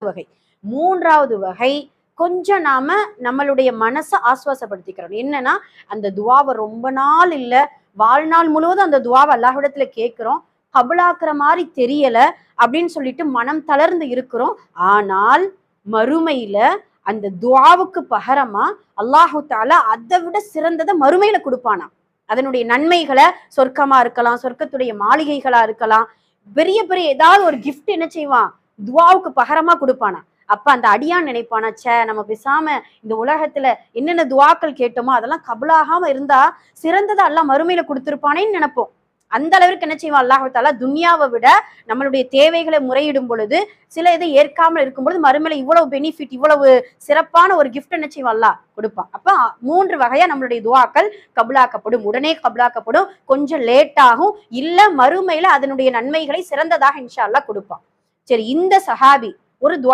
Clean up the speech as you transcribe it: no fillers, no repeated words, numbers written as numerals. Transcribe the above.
வகை. மூன்றாவது வகை, கொஞ்சம் நாம நம்மளுடைய மனசை ஆஸ்வாசப்படுத்திக்கிறோம். என்னன்னா, அந்த துவாவை ரொம்ப நாள் இல்ல, வாழ்நாள் முழுவதும் அந்த துவாவை அல்லாஹ்விடத்துல கேட்கிறோம், கபுலாக்குற மாதிரி தெரியல அப்படின்னு சொல்லிட்டு மனம் தளர்ந்து இருக்கிறோம். ஆனால் மறுமையில அந்த துவாவுக்கு பகரமா அல்லாஹு தாலா அதை விட சிறந்ததை மறுமையில கொடுப்பானா. அதனுடைய நன்மைகளை, சொர்க்கமா இருக்கலாம், சொர்க்கத்துடைய மாளிகைகளா இருக்கலாம், பெரிய பெரிய ஏதாவது ஒரு கிஃப்ட் என்ன செய்வான், துவாவுக்கு பகரமா கொடுப்பானா. அப்ப அந்த அடியான் நினைப்பானா, சே நம்ம பேசாம இந்த உலகத்துல என்னென்ன துவாக்கள் கேட்டோமோ அதெல்லாம் கபுலாகாம இருந்தா சிறந்ததை அல்லாஹ் மறுமையில கொடுத்திருப்பானேன்னு நினைப்போம். அந்த அளவிற்கு என்ன செய்வான் அல்லாஹ் தஆலா, துன்யாவை விட நம்மளுடைய தேவைகளை முறையிடும் பொழுது, சில இதை ஏற்காமல் இருக்கும் பொழுது மறுமையில இவ்வளவு பெனிஃபிட், இவ்வளவு சிறப்பான ஒரு கிஃப்ட் என்ன செய்வான் அல்லாஹ் கொடுப்பான். அப்ப 3 வகையா நம்மளுடைய துவாக்கள் கபுலாக்கப்படும். உடனே கபுலாக்கப்படும், கொஞ்சம் லேட் ஆகும், இல்ல மறுமையில அதனுடைய நன்மைகளை சிறந்ததாக இன்ஷா அல்லாஹ் கொடுப்பான். சரி, இந்த சஹாபி ஒரு துவா